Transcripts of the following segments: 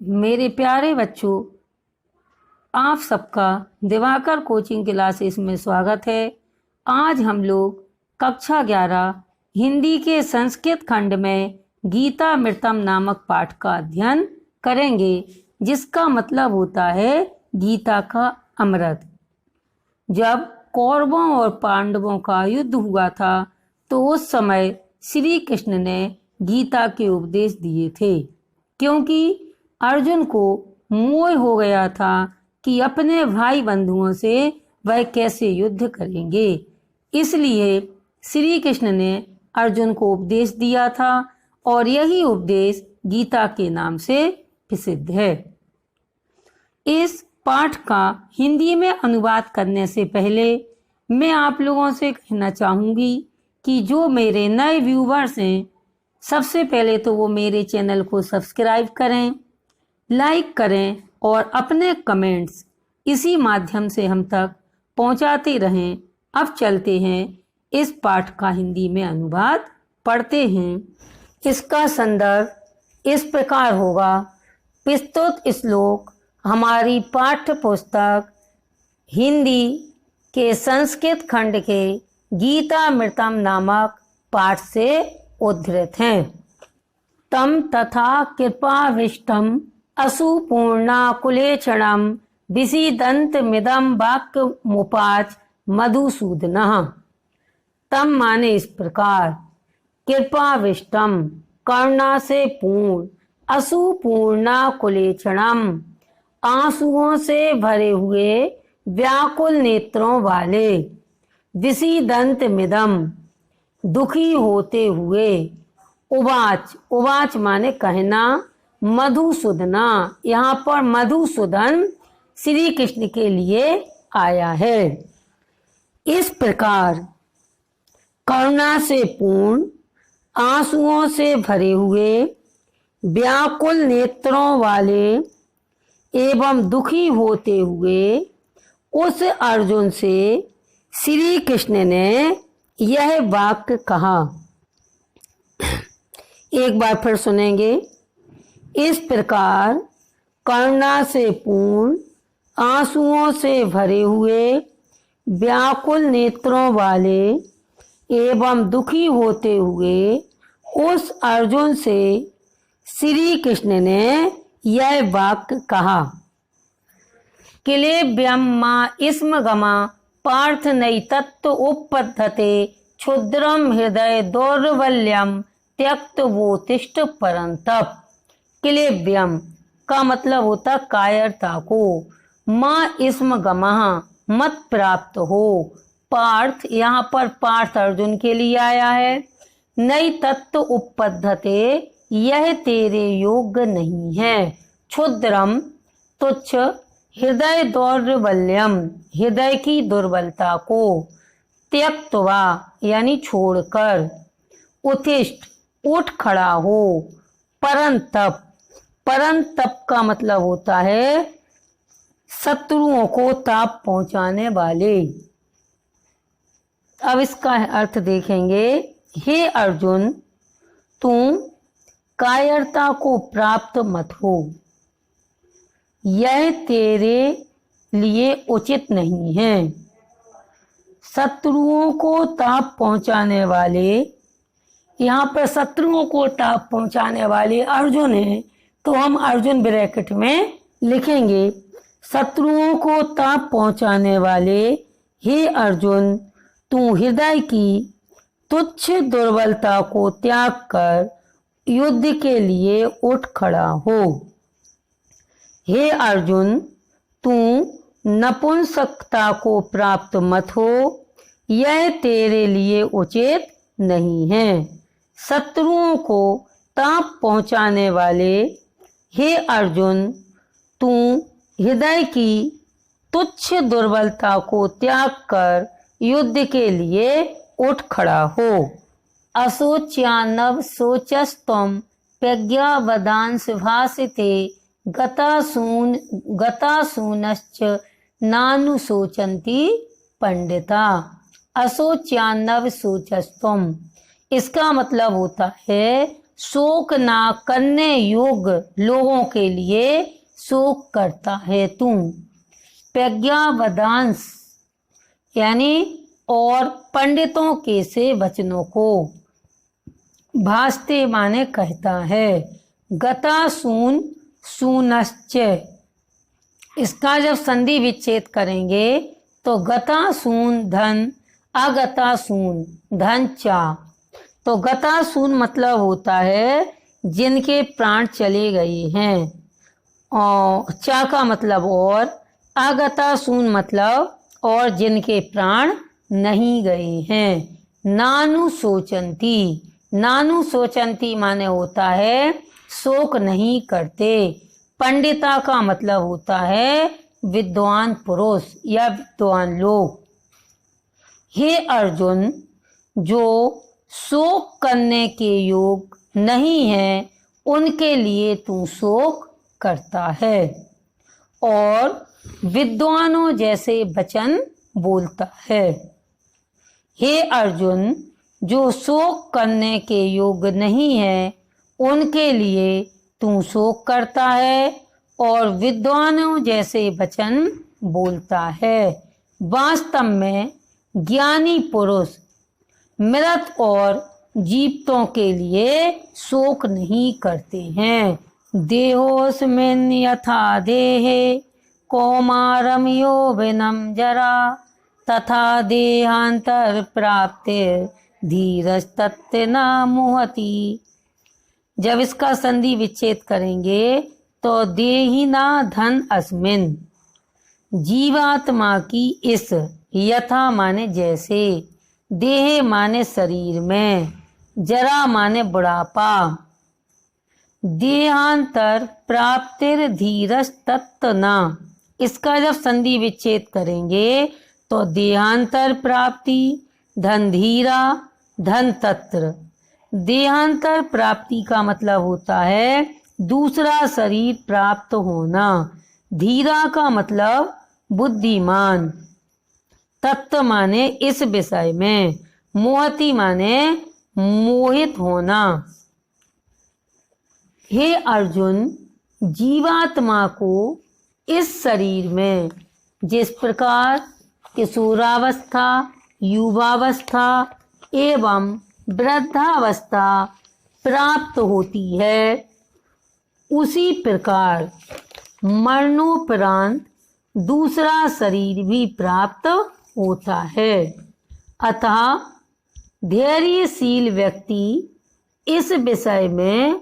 मेरे प्यारे बच्चों, आप सबका दिवाकर कोचिंग क्लासेस में स्वागत है। आज हम लोग कक्षा 11 हिंदी के संस्कृत खंड में गीतामृतम नामक पाठ का अध्ययन करेंगे, जिसका मतलब होता है गीता का अमृत। जब कौरवों और पांडवों का युद्ध हुआ था तो उस समय श्री कृष्ण ने गीता के उपदेश दिए थे, क्योंकि अर्जुन को मोह हो गया था कि अपने भाई बंधुओं से वह कैसे युद्ध करेंगे। इसलिए श्री कृष्ण ने अर्जुन को उपदेश दिया था और यही उपदेश गीता के नाम से प्रसिद्ध है। इस पाठ का हिंदी में अनुवाद करने से पहले मैं आप लोगों से कहना चाहूँगी कि जो मेरे नए व्यूवर्स हैं, सबसे पहले तो वो मेरे चैनल को सब्सक्राइब करें, लाइक करें और अपने कमेंट्स इसी माध्यम से हम तक पहुंचाते रहें। अब चलते हैं इस पाठ का हिंदी में अनुवाद पढ़ते हैं। इसका संदर्भ इस प्रकार होगा। प्रस्तुत श्लोक हमारी पाठ्य पुस्तक हिंदी के संस्कृत खंड के गीतामृतम नामक पाठ से उद्धृत हैं। तम तथा कृपाविष्टम असुपूर्णाकुलेक्षणं विसीदन्तमिदं वाक्यमुवाच मधुसूदनः। तम माने इस प्रकार, कृपाविष्टम करुणा से पूर्ण, असुपूर्णाकुलेक्षणं आंसुओं से भरे हुए व्याकुल नेत्रों वाले, विसीदन्तमिदं दुखी होते हुए, उवाच उवाच माने कहना, मधुसूदना यहाँ पर मधुसूदन श्री कृष्ण के लिए आया है। इस प्रकार करुणा से पूर्ण, आंसुओं से भरे हुए, व्याकुल नेत्रों वाले एवं दुखी होते हुए उस अर्जुन से श्री कृष्ण ने यह वाक्य कहा। एक बार फिर सुनेंगे। इस प्रकार करुणा से पूर्ण, आंसुओं से भरे हुए, व्याकुल नेत्रों वाले एवं दुखी होते हुए उस अर्जुन से श्री कृष्ण ने यह वाक्य कहा। किलेभ्यं मा स्म गमा पार्थ नैतत्व उपपद्धते क्षुद्रम हृदय दौर्बल्यम त्यक्त वो तिष्ठ परंतप। किलेभ्यम का मतलब होता कायरता को, माँ स्म गमः मत प्राप्त हो। पार्थ यहाँ पर पार्थ अर्जुन के लिए आया है। नई तत्व उपपद्धते यह तेरे योग्य नहीं है। क्षुद्रम तुच्छ, हृदय दौर्बल्यम हृदय की दुर्बलता को, त्यक्तवा यानी छोड़कर, उत्तिष्ठ उठ खड़ा हो, परंतप परंतप का मतलब होता है शत्रुओं को ताप पहुंचाने वाले। अब इसका अर्थ देखेंगे। हे अर्जुन, तुम कायरता को प्राप्त मत हो, यह तेरे लिए उचित नहीं है। शत्रुओं को ताप पहुंचाने वाले, यहाँ पर शत्रुओं को ताप पहुंचाने वाले अर्जुन हैं, तो हम अर्जुन ब्रैकेट में लिखेंगे। शत्रुओं को ताप पहुंचाने वाले हे अर्जुन, तू हृदय की तुच्छ दुर्बलता को त्याग कर युद्ध के लिए उठ खड़ा हो। हे अर्जुन, तू नपुंसकता को प्राप्त मत हो, यह तेरे लिए उचित नहीं है। शत्रुओं को ताप पहुंचाने वाले हे अर्जुन, तू हृदय की तुच्छ दुर्बलता को त्याग कर युद्ध के लिए उठ खड़ा हो। अशोच्यानव शोचस्तम प्रज्ञावदांस भासिते गतासूनश्च नानुशोचन्ति पंडिता। अशोच्यानव शोचस्तम, इसका मतलब होता है शोक ना करने योग्य लोगों के लिए शोक करता है तू। प्रज्ञावदांश यानी और पंडितों के से वचनों को भासते माने कहता है। गता सून सूनश्च, इसका जब संधि विच्छेद करेंगे तो गता सून धन, अगता सून धन चा। तो गता सून मतलब होता है जिनके प्राण चले गए हैं, और चा का मतलब और, अगता सून मतलब और जिनके प्राण नहीं गए हैं। नानु सोचंती, नानु सोचंती माने होता है शोक नहीं करते। पंडिता का मतलब होता है विद्वान पुरुष या विद्वान लोग। हे अर्जुन, जो शोक करने के योग नहीं है उनके लिए तू शोक करता है और विद्वानों जैसे वचन बोलता है। हे अर्जुन, जो शोक करने के योग्य नहीं है उनके लिए तू शोक करता है और विद्वानों जैसे वचन बोलता है। वास्तव में ज्ञानी पुरुष मृत और जीवितों के लिए शोक नहीं करते हैं। देहोस्मिन् यथा देहे कौमारम यौवनम जरा तथा देहांतर प्राप्तिर धीरस्तत्ते न मुहति। जब इसका संधि विच्छेद करेंगे तो देहिना धन अस्मिन, जीवात्मा की इस, यथा माने जैसे, देह माने शरीर में, जरा माने बुढ़ापा, देहांतर प्राप्तिर धीरस्तत्तना, इसका जब संधि विच्छेद करेंगे तो देहांतर प्राप्ति, धन धीरा, धन तत्र। देहांतर प्राप्ति का मतलब होता है दूसरा शरीर प्राप्त होना। धीरा का मतलब बुद्धिमान। तत्व माने इस विषय में। मोहति माने मोहित होना। हे अर्जुन, जीवात्मा को इस शरीर में जिस प्रकार किशोरावस्था, युवावस्था एवं वृद्धावस्था प्राप्त होती है, उसी प्रकार मरणोपरांत दूसरा शरीर भी प्राप्त होता है। अतः धैर्यशील व्यक्ति इस विषय में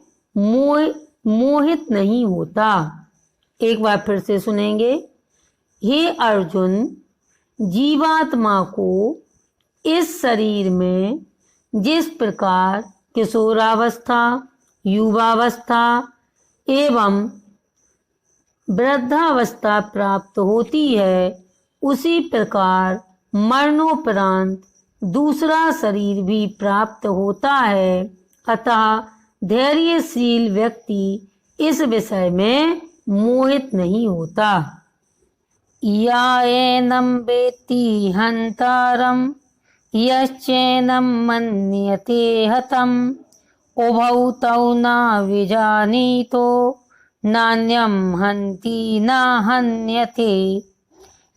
मोहित नहीं होता। एक बार फिर से सुनेंगे। हे अर्जुन, जीवात्मा को इस शरीर में जिस प्रकार किशोरावस्था, युवावस्था एवं वृद्धावस्था प्राप्त होती है, उसी प्रकार मरणोपरांत दूसरा शरीर भी प्राप्त होता है। अतः धैर्यशील व्यक्ति इस विषय में मोहित नहीं होता। या एनं वेत्ति हन्तारं यश्चैनं मन्यते हतम् उभौ तौ न विजानीतो नान्यं हन्ति न हन्यते।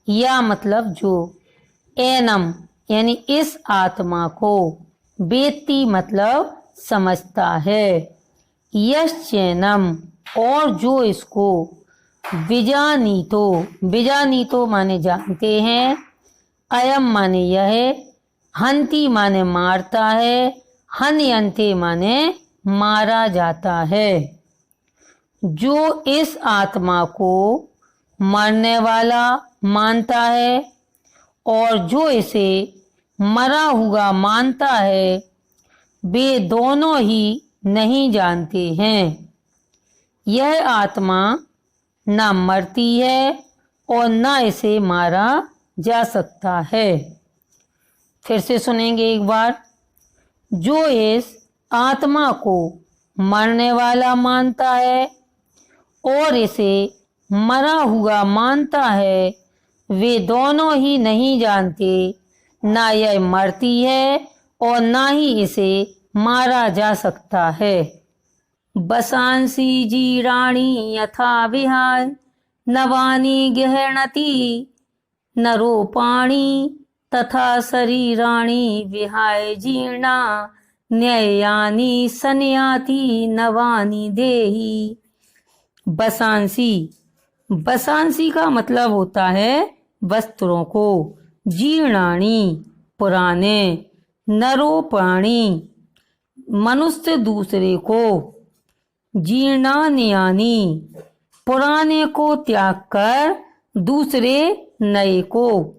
या मतलब जो, एनम यानी इस आत्मा को, वेत्ति मतलब समझता है, यश्चैनम और जो इसको, विजानीतो, विजानीतो माने जानते हैं, अयम माने यह, हन्ति माने मारता है, हन्यन्ते माने मारा जाता है। जो इस आत्मा को मरने वाला मानता है और जो इसे मरा हुआ मानता है, वे दोनों ही नहीं जानते हैं। यह आत्मा न मरती है और न इसे मारा जा सकता है। फिर से सुनेंगे एक बार। जो इस आत्मा को मरने वाला मानता है और इसे मरा हुआ मानता है, वे दोनों ही नहीं जानते, ना यह मरती है और ना ही इसे मारा जा सकता है। बसांसि जीर्णानि यथा विहाय नवानि गृह्णाति नरोपाणि तथा शरीराणि विहाय जीर्णा न्ययानि संयाति नवानि देहि। बसांसी, बसांसी का मतलब होता है वस्त्रों को, जीर्णानि पुराने, नरोपाणि मनुष्य दूसरे को, जीर्णान्यानि पुराने को त्याग कर दूसरे नए को,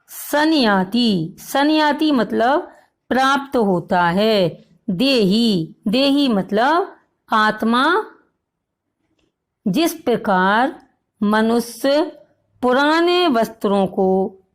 संयाति, संयाति मतलब प्राप्त होता है, देही, देही मतलब आत्मा। जिस प्रकार मनुष्य पुराने वस्त्रों को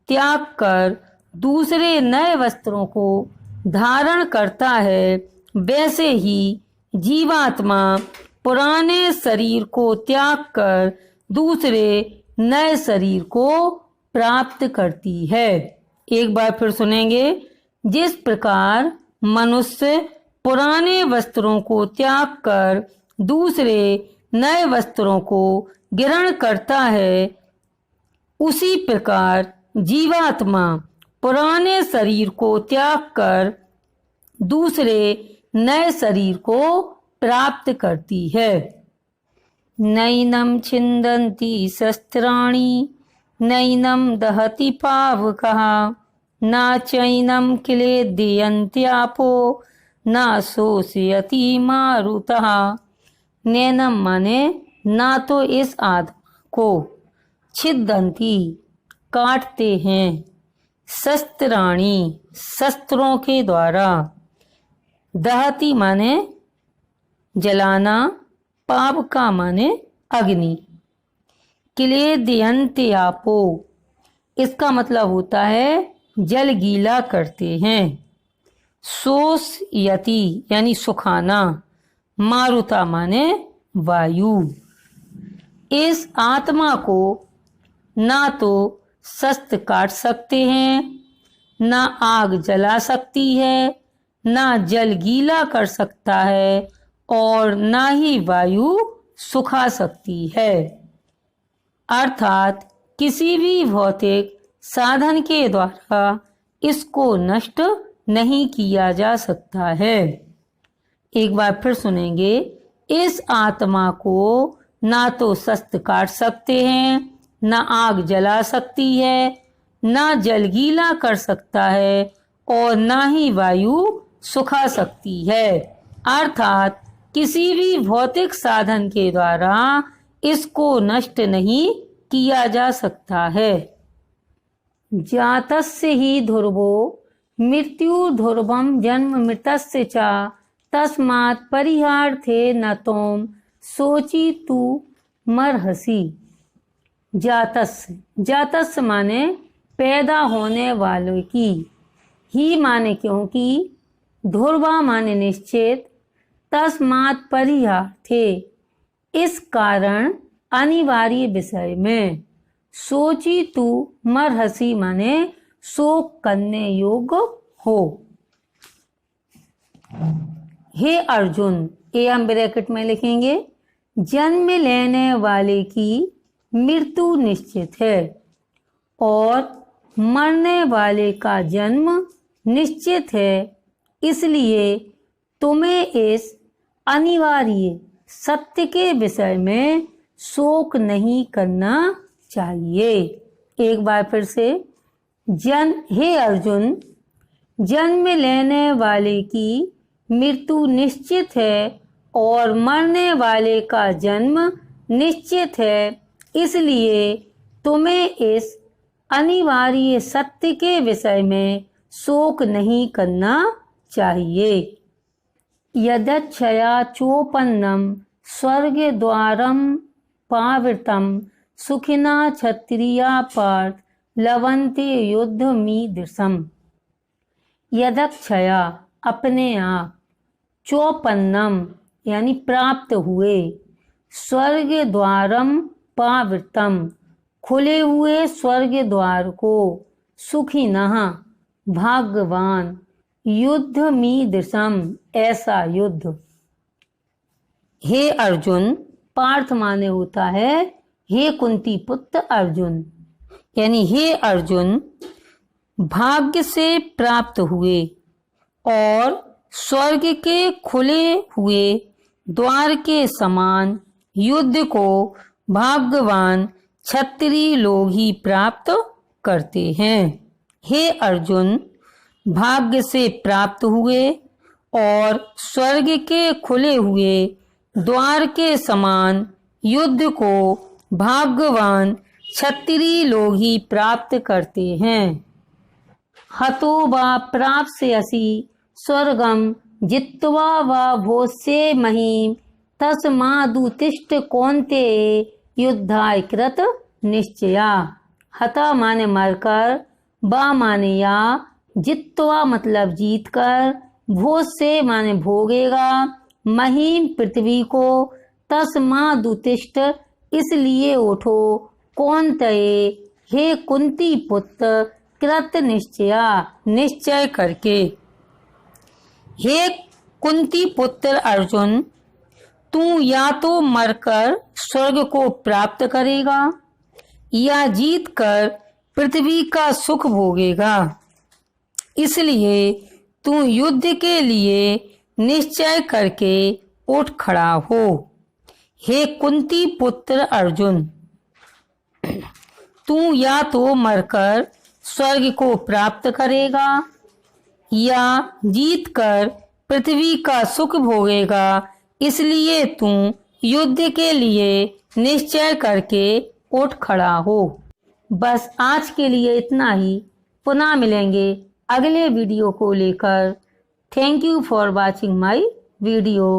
त्याग कर दूसरे नए वस्त्रों को धारण करता है, वैसे ही जीवात्मा पुराने शरीर को त्याग कर दूसरे नए शरीर को प्राप्त करती है। एक बार फिर सुनेंगे। जिस प्रकार मनुष्य पुराने वस्त्रों को त्याग कर दूसरे नए वस्त्रों को ग्रहण करता है, उसी प्रकार जीवात्मा पुराने शरीर को त्याग कर दूसरे नए शरीर को प्राप्त करती है। नैनं छिन्दन्ति शस्त्राणि नैनं दहति पावकः न चैनं क्लेदयन्त्यापो न शोषयति मारुतः। नैनं माने ना तो इस आत्मा को, छिदन्ति काटते हैं, शस्त्राणि शस्त्रों के द्वारा, दहति माने जलाना, पावका माने अग्नि, क्लेदयन्त्यापो इसका मतलब होता है जल गीला करते हैं, शोषयति यानी सुखाना, मारुता माने वायु। इस आत्मा को ना तो शस्त्र काट सकते हैं, ना आग जला सकती है, ना जल गीला कर सकता है और ना ही वायु सुखा सकती है। अर्थात किसी भी भौतिक साधन के द्वारा इसको नष्ट नहीं किया जा सकता है। एक बार फिर सुनेंगे। इस आत्मा को ना तो शस्त्र काट सकते हैं, ना आग जला सकती है, ना जल गीला कर सकता है और ना ही वायु सुखा सकती है। अर्थात किसी भी भौतिक साधन के द्वारा इसको नष्ट नहीं किया जा सकता है। जातस्य ही ध्रुवो मृत्यु ध्रुवम जन्म मृतस्य च तस्मात् परिहार्थे न तोम सोची तू मरहसी। जातस्य, जातस्य माने पैदा होने वालों की, ही माने क्योंकि, ध्रुवा माने निश्चित, तस्मात् परिहार्थे इस कारण अनिवार्य विषय में, सोची तू मरहसी माने शोक करने योग्य हो। हे अर्जुन, ये हम ब्रैकेट में लिखेंगे, जन्म लेने वाले की मृत्यु निश्चित है और मरने वाले का जन्म निश्चित है, इसलिए तुम्हें इस अनिवार्य सत्य के विषय में शोक नहीं करना चाहिए। एक बार फिर से। हे अर्जुन, जन्म लेने वाले की मृत्यु निश्चित है और मरने वाले का जन्म निश्चित है, इसलिए तुम्हें इस अनिवार्य सत्य के विषय में शोक नहीं करना चाहिए। यदक्षया चोपन्नम स्वर्ग द्वारम पावृतम सुखिना क्षत्रिया पार्थ लवन्ते युद्धमीदृशम। यदक्षया अपने आप, चोपन्नम यानी प्राप्त हुए, स्वर्ग द्वारम पावृतम खुले हुए स्वर्ग द्वार को, सुखिनः भाग्यवान, युद्धमीदृशम ऐसा युद्ध। हे अर्जुन, पार्थ माने होता है हे कुंती पुत्र अर्जुन, यानी हे अर्जुन, भाग्य से प्राप्त हुए और स्वर्ग के खुले हुए द्वार के समान युद्ध को भाग्यवान क्षत्रिय लोग ही प्राप्त करते हैं। हे अर्जुन, भाग्य से प्राप्त हुए और स्वर्ग के खुले हुए द्वार के समान युद्ध को भाग्यवान क्षत्रिय लोग ही प्राप्त करते हैं। हतो वा प्राप्स्यसि स्वर्गम जित्वा वा भोस्ये महीम तस्मादुत्तिष्ठ कौन्तेय युद्धाय कृत निश्चया। हता माने मरकर, बा माने या, जित्वा मतलब जीतकर, भोस्ये माने भोगेगा, महीम पृथ्वी को, तस्मादुत्तिष्ठ इसलिए उठो, कौन्तेय हे कुंती पुत्र, कृत निश्चया निश्चय करके। हे कुंती पुत्र अर्जुन, तू या तो मरकर स्वर्ग को प्राप्त करेगा या जीतकर पृथ्वी का सुख भोगेगा, इसलिए तू युद्ध के लिए निश्चय करके उठ खड़ा हो। हे कुंती पुत्र अर्जुन, तू या तो मरकर स्वर्ग को प्राप्त करेगा या जीतकर पृथ्वी का सुख भोगेगा, इसलिए तू युद्ध के लिए निश्चय करके उठ खड़ा हो। बस आज के लिए इतना ही, पुनः मिलेंगे अगले वीडियो को लेकर। Thank you for watching my video.